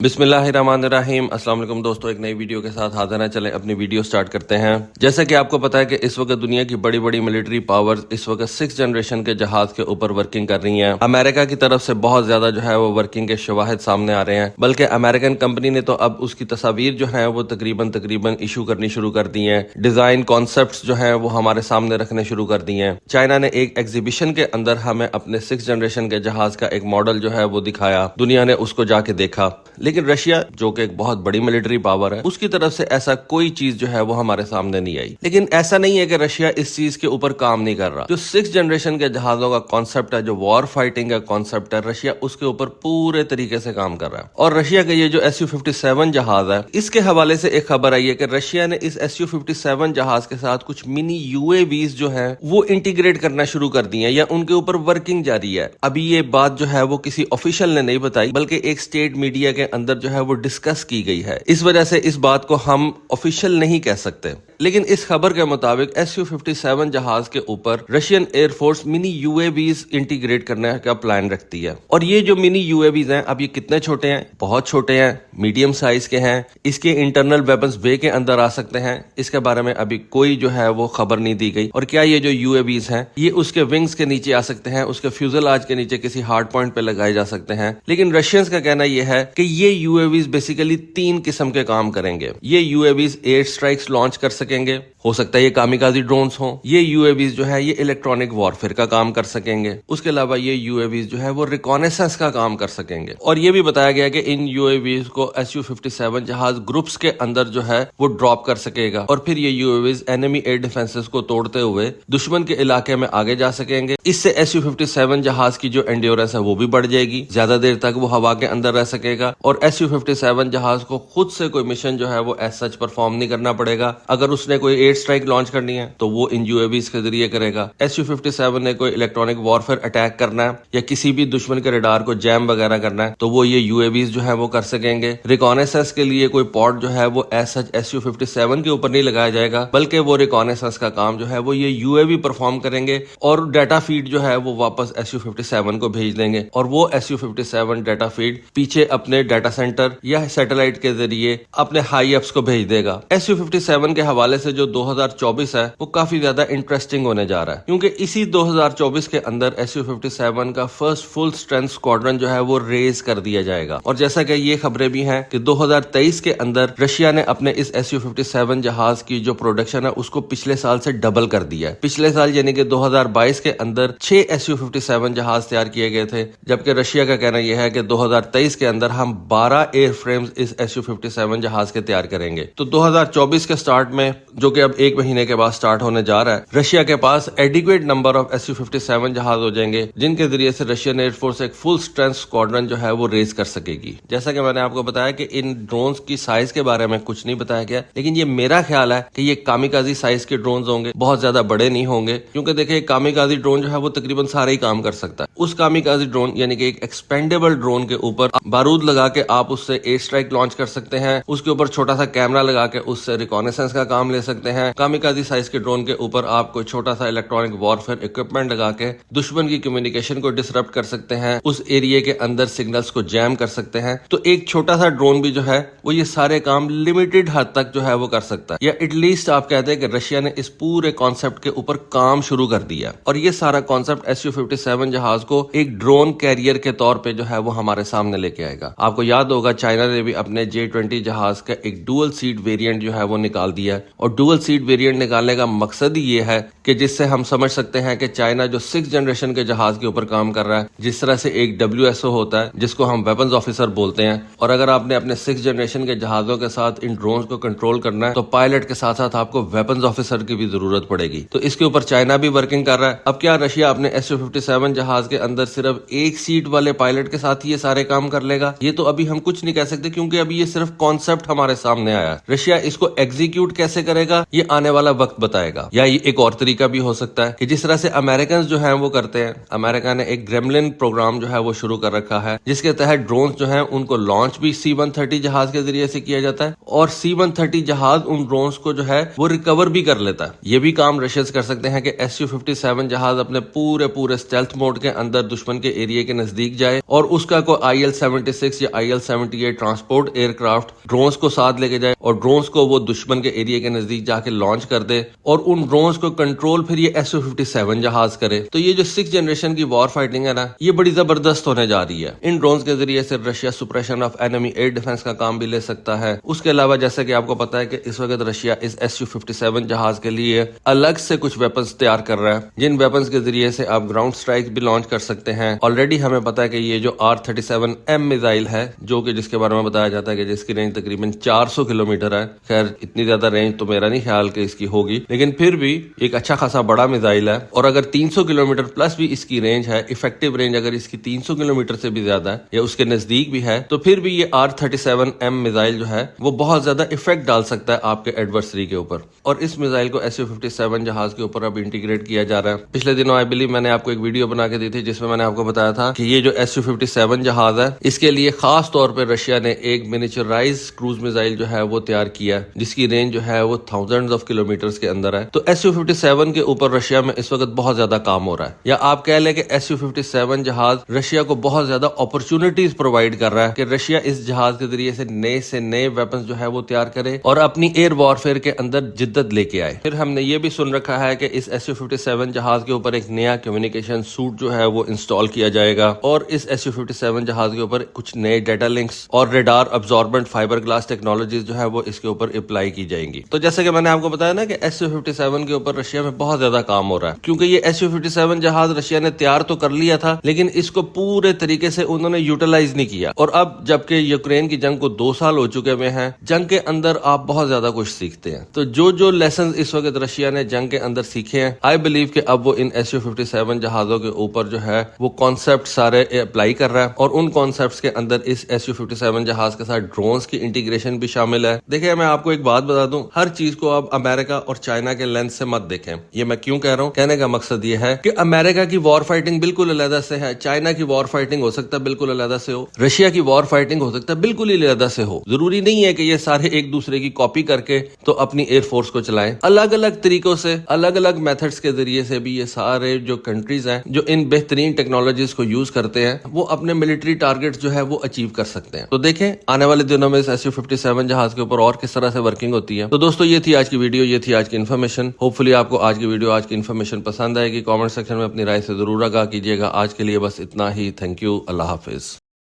بسم اللہ الرحمن الرحیم۔ السلام علیکم دوستو، ایک نئی ویڈیو کے ساتھ حاضر ہیں۔ چلیں اپنی ویڈیو سٹارٹ کرتے ہیں۔ جیسا کہ آپ کو پتا ہے کہ اس وقت دنیا کی بڑی بڑی ملٹری پاورز اس وقت 6 جنریشن کے جہاز کے اوپر ورکنگ کر رہی ہیں۔ امریکہ کی طرف سے بہت زیادہ جو ہے وہ ورکنگ کے شواہد سامنے آ رہے ہیں، بلکہ امریکن کمپنی نے تو اب اس کی تصاویر جو ہیں وہ تقریباً ایشو کرنی شروع کر دی ہیں۔ ڈیزائن کانسیپٹس جو ہیں وہ ہمارے سامنے رکھنے شروع کر دی ہیں۔ چائنا نے ایک ایگزیبیشن کے اندر ہمیں اپنے 6 جنریشن کے جہاز کا ایک ماڈل جو ہے وہ دکھایا، دنیا نے اس کو جا کے دیکھا، لیکن رشیا جو کہ ایک بہت بڑی ملٹری پاور ہے، اس کی طرف سے ایسا کوئی چیز جو ہے وہ ہمارے سامنے نہیں آئی۔ لیکن ایسا نہیں ہے کہ رشیا اس چیز کے اوپر کام نہیں کر رہا۔ جو 6 جنریشن کے جہازوں کا کانسیپٹ ہے، جو وار فائٹنگ کا کانسیپٹ ہے، رشیا اس کے اوپر پورے طریقے سے کام کر رہا ہے۔ اور رشیا کا یہ جو Su-57 جہاز ہے، اس کے حوالے سے ایک خبر آئی ہے کہ رشیا نے اس Su-57 جہاز کے ساتھ کچھ منی UAVs جو ہیں وہ انٹیگریٹ کرنا شروع کر دی ہیں، یا ان کے اوپر ورکنگ جاری ہے۔ ابھی یہ بات جو ہے وہ کسی آفیشل نے نہیں بتائی، بلکہ ایک اسٹیٹ میڈیا کے اندر جو ہے وہ ڈسکس کی گئی ہے۔ اس وجہ سے اس بات کو ہم آفیشل نہیں کہہ سکتے، لیکن اس خبر کے مطابق Su-57 جہاز کے اوپر رشین ایئر فورس منی UAVs انٹیگریٹ کرنے کا پلان رکھتی ہے۔ اور یہ جو منی UAVs ہیں، اب یہ کتنے چھوٹے ہیں؟ بہت چھوٹے ہیں، میڈیم سائز کے ہیں۔ اس کے انٹرنل ویپنز وے کے اندر آ سکتے ہیں، اس کے بارے میں ابھی کوئی جو ہے وہ خبر نہیں دی گئی۔ اور کیا یہ جو UAVs ہیں یہ اس کے ونگز کے نیچے آ سکتے ہیں، اس کے فیوزلاج کے نیچے کسی ہارڈ پوائنٹ پہ لگائے جا سکتے ہیں؟ لیکن رشینز کا کہنا یہ ہے کہ یہ UAVs بیسیکلی 3 قسم کے کام کریں گے۔ یہ UAVs ایئر سٹرائکس لانچ کر سکیں گے، ہو سکتا ہے یہ کامیکازی ڈرونز ہوں۔ یہ UAVs جو ہے یہ الیکٹرانک وارفیئر کا کام کر سکیں گے۔ اس کے علاوہ یہ UAVs جو ہے وہ ریکونیسنس کا کام کر سکیں گے۔ اور یہ بھی بتایا گیا کہ ان UAVs کو Su-57 جہاز گروپس کے اندر جو ہے وہ ڈراپ کر سکے گا، اور پھر یہ UAVs انیمی ایئر ڈیفنسز کو توڑتے ہوئے دشمن کے علاقے میں آگے جا سکیں گے۔ اس سے Su-57 جہاز کی جو انڈیورنس ہے وہ بھی بڑھ جائے گی، زیادہ دیر تک وہ ہوا کے اندر رہ سکے گا، اور Su-57 جہاز کو خود سے کوئی مشن جو ہے وہ ایز سچ پرفارم نہیں کرنا پڑے گا۔ اگر اس نے کوئی ایئر سٹرائک لانچ کرنی ہے تو وہ ان UAVs کے ذریعے کرے گا۔ Su-57 نے کوئی الیکٹرانک وارفیئر اٹیک کرنا ہے یا کسی بھی دشمن کے ریڈار کو جیم وغیرہ کرنا ہے تو وہ یہ UAVs جو ہے وہ کر سکیں گے۔ ریکونیسنس کے لیے کوئی پاڈ جو ہے وہ ایز سچ Su-57 کے اوپر نہیں لگایا جائے گا، بلکہ وہ ریکونیسنس کا کام جو ہے وہ یہ UAV پرفارم کریں گے، اور ڈیٹا فیڈ جو ہے وہ واپس Su-57 کو بھیج دیں گے، اور وہ Su-57 ڈیٹا فیڈ پیچھے اپنے ڈیٹا سینٹر یا سیٹلائٹ کے ذریعے اپنے ہائی اپس کو بھیج دے گا۔ Su-57 کے حوالے سے جو 2024 ہے وہ کافی زیادہ انٹرسٹنگ ہونے جا رہا ہے، کیونکہ اسی 2024 کے اندر Su-57 کا فرسٹ فل اسٹرینتھ اسکواڈرن جو ہے وہ ریز کر دیا جائے گا۔ اور جیسا کہ یہ خبریں بھی ہیں کہ 2023 کے اندر رشیا نے اپنے اس Su-57 جہاز کی جو پروڈکشن ہے اس کو پچھلے سال سے ڈبل کر دیا ہے۔ پچھلے سال یعنی کہ 2022 کے اندر 6 Su-57 جہاز تیار کیے گئے تھے، جبکہ رشیا کا کہنا یہ ہے کہ 2023 کے اندر ہم 12 ایئر فریمز اس Su-57 جہاز کے تیار کریں گے۔ تو 2024 کے سٹارٹ میں، جو کہ اب 1 مہینے کے بعد سٹارٹ ہونے جا رہا ہے، رشیا کے پاس ایڈیکویٹ نمبر آف Su-57 جہاز ہو جائیں گے، جن کے ذریعے سے رشین ایئر فورس ایک فل اسٹرینتھ اسکواڈرن جو ہے وہ ریز کر سکے گی۔ جیسا کہ میں نے آپ کو بتایا کہ ان ڈرونز کی سائز کے بارے میں کچھ نہیں بتایا گیا، لیکن یہ میرا خیال ہے کہ یہ کامیکازی سائز کے ڈرونز ہوں گے، بہت زیادہ بڑے نہیں ہوں گے، کیونکہ دیکھیں کامیکازی ڈرون جو ہے وہ تقریباً سارے ہی کام کر سکتا ہے۔ اس کامیکازی ڈرون یعنی کہ ایک ایکسپینڈیبل ڈرون کے اوپر بارود لگا کے آپ اس سے ایئر سٹرائک لانچ کر سکتے ہیں، اس کے اوپر چھوٹا سا کیمرہ لگا کے اس سے ریکونیسنس کا کام لے سکتے ہیں۔ کامیکازی سائز کے ڈرون کے اوپر آپ کوئی چھوٹا سا الیکٹرانک وارفیئر اکوپمنٹ لگا کے دشمن کی کمیونیکیشن کو ڈسرپٹ کر سکتے ہیں، اس ایریا کے اندر سگنلز کو جیم کر سکتے ہیں۔ تو ایک چھوٹا سا ڈرون بھی جو ہے وہ یہ سارے کام لمیٹڈ حد تک جو ہے وہ کر سکتا ہے، یا ایٹ لیسٹ آپ کہتے ہیں کہ رشیا نے اس پورے کانسیپٹ کے اوپر کام شروع کر دیا، اور یہ سارا کانسیپٹ Su-57 جہاز کو ایک ڈرون کیریئر کے طور پہ جو ہے وہ ہمارے سامنے لے کے آئے گا۔ آپ کو یاد ہوگا چائنا نے بھی اپنے J-20 جہاز کا ایک ڈوئل سیٹ ویریئنٹ جو ہے وہ نکال دیا ہے، اور ڈوئل سیٹ ویریئنٹ نکالنے کا مقصد ہی یہ ہے کہ جس سے ہم سمجھ سکتے ہیں کہ چائنا جو 6 جنریشن کے جہاز کے اوپر کام کر رہا ہے، جس طرح سے ایک WSO ہوتا ہے جس کو ہم ویپنز آفیسر بولتے ہیں، اور اگر آپ نے اپنے 6 جنریشن کے جہازوں کے ساتھ ان ڈرونز کو کنٹرول کرنا ہے تو پائلٹ کے ساتھ ساتھ آپ کو ویپنز آفیسر کی بھی ضرورت پڑے گی۔ تو اس کے اوپر چائنا بھی ورکنگ کر رہا ہے۔ اب کیا رشیا اپنے Su-57 جہاز کے اندر صرف ایک سیٹ والے پائلٹ کے ساتھ ہی یہ سارے کام کر لے گا؟ یہ تو ابھی ہم کچھ نہیں کہہ سکتے، کیونکہ ابھی یہ صرف کانسیپٹ ہمارے سامنے آیا ہے۔ رشیا اس کو ایگزیکیوٹ کیسے کرے گا یہ آنے والا وقت بتائے گا، یا یہ ایک اور طریقہ بھی ہو سکتا ہے کہ جس طرح سے امریکنز جو ہیں وہ کرتے ہیں۔ امریکہ نے ایک گریملن پروگرام جو ہے وہ شروع کر رکھا ہے، جس کے تحت ڈرونز جو ہیں ان کو لانچ بھی C-130 جہاز کے ذریعے سے کیا جاتا ہے، اور C-130 جہاز ان ڈرونز کو جو ہے وہ ریکور بھی کر لیتا ہے. یہ بھی کام رشیاز کر سکتے ہیں کہ Su-57 جہاز اپنے پورے اسٹیلتھ موڈ کے اندر دشمن کے ایریا کے نزدیک جائے اور اس کا کوئی IL-76 یا IL-78 transport year craft drones کو ساتھ لے کے جائے اور ڈرونز کو وہ دشمن کے ایریا کے نزدیک جا کے لانچ کر دے اور ان ڈرونز کو کنٹرول پھر یہ Su-57 جہاز کرے. تو یہ جو 6th جنریشن کی وار فائٹنگ ہے نا، یہ بڑی زبردست ہونے جا رہی ہے. ان ڈرونز کے ذریعے سے Russia suppression of enemy air defence کا کام بھی لے سکتا ہے. اس کے علاوہ جیسے کہ آپ کو پتا ہے کہ اس وقت رشیا اس Su-57 جہاز کے لیے الگ سے کچھ ویپنز تیار کر رہا ہے، جن ویپنز کے ذریعے سے آپ گراؤنڈ سٹرائک بھی لانچ کر سکتے ہیں. آلریڈی ہمیں پتا ہے کہ یہ جو R-37M میزائل ہے، جو کہ جس کے بارے میں بتایا جاتا ہے کہ جس کی رینج تقریباً 400 کلومیٹر ہے. خیر اتنی زیادہ رینج تو میرا نہیں خیال کہ اس کی ہوگی، لیکن پھر بھی ایک اچھا خاصا بڑا میزائل ہے. اور اگر 300 کلومیٹر پلس بھی اس کی رینج ہے، افیکٹو رینج اگر اس کی 300 کلومیٹر سے بھی زیادہ ہے یا اس کے نزدیک بھی ہے، تو پھر بھی یہ R-37M میزائل جو ہے وہ بہت زیادہ افیکٹ ڈال سکتا ہے آپ کے ایڈورسری کے اوپر. اور اس میزائل کو Su-57 جہاز کے اوپر اب انٹیگریٹ کیا جا رہا ہے. پچھلے دنوں آئی بلیو میں نے آپ کو ایک ویڈیو بنا کے دی تھی جس میں نے آپ کو بتایا تھا کہ یہ جو Su-57 جہاز ہے، اس کے لیے خاص طور پہ رشیا نے ایک منیچرائز کروز میزائل جو ہے وہ تیار کیا ہے، جس کی رینج جو ہے وہ تھاؤزنڈز آف کلومیٹرز کے اندر ہے. تو Su-57 کے اوپر رشیا میں اس وقت بہت زیادہ کام ہو رہا ہے، یا آپ کہہ لیں کہ Su-57 جہاز رشیا کو بہت زیادہ اپرچونٹیز پرووائڈ کر رہا ہے کہ رشیا اس جہاز کے ذریعے سے نئے ویپنز جو ہے وہ تیار کرے اور اپنی ایئر وارفیئر کے اندر جدت لے کے آئے. پھر ہم نے یہ بھی سن رکھا ہے کہ اس Su-57 جہاز کے اوپر ایک نیا کمیونیکیشن سوٹ جو ہے وہ انسٹال کیا جائے گا اور اس Su-57 جہاز کے اوپر کچھ نئے ڈیٹا لنکس اور ریڈار ابزاربنٹ فائبر گلاس ٹیکنالوجیز جو ہے وہ اس کے اوپر اپلائی کی جائیں گی. تو جیسے کہ میں نے آپ کو بتایا نا کہ Su-57 کے اوپر رشیا میں بہت زیادہ کام ہو رہا ہے، کیونکہ یہ Su-57 جہاز رشیا نے تیار تو کر لیا تھا لیکن اس کو پورے طریقے سے انہوں نے یوٹیلائز نہیں کیا. اور اب جبکہ یوکرین کی جنگ کو 2 سال ہو چکے ہوئے ہیں، جنگ کے اندر آپ بہت زیادہ کچھ سیکھتے ہیں. تو جو لیسنز اس وقت رشیا نے جنگ کے اندر سیکھے ہیں، آئی بلیو کہ اب وہ ان Su-57 جہازوں کے اوپر جو ہے وہ کانسیپٹ سارے اپلائی کر رہا ہے. اور ان کانسیپٹس کے اندر اس Su-57 جہاز کے ساتھ ڈرونز کی انٹیگریشن بھی شامل ہے. دیکھیں میں آپ کو ایک بات بتا دوں، ہر چیز کو آپ امریکہ اور چائنا کے لینس سے مت دیکھیں. یہ میں کیوں کہہ رہا ہوں؟ کہنے کا مقصد یہ ہے کہ امریکہ کی وار فائٹنگ بالکل علیحدہ سے ہے، چائنا کی وار فائٹنگ ہو سکتا ہے بالکل علیحدہ سے ہو، رشیا کی وار فائٹنگ ہو سکتا ہے بالکل ہی علیحدہ سے ہو. ضروری نہیں ہے کہ یہ سارے ایک دوسرے کی کاپی کر کے تو اپنی ایئر فورس کو چلائیں. الگ الگ طریقوں سے، الگ الگ میتھڈز کے ذریعے سے بھی یہ سارے جو کنٹریز ہیں جو ان بہترین ٹیکنالوجیز کو یوز کرتے ہیں، وہ اپنے ملٹری ٹارگٹ جو ہے وہ اچیو کر سکتے ہیں. تو دیکھیں آنے والے دنوں میں اس Su-57 جہاز کے اوپر اور کس طرح سے ورکنگ ہوتی ہے. تو دوستو یہ تھی آج کی ویڈیو، یہ تھی آج کی انفارمیشن. ہوپ فلی آپ کو آج کی ویڈیو، آج کی انفارمیشن پسند آئے گی. کامنٹ سیکشن میں اپنی رائے سے ضرور آگاہ کیجیے گا. آج کے لیے بس اتنا ہی. Thank you. اللہ حافظ.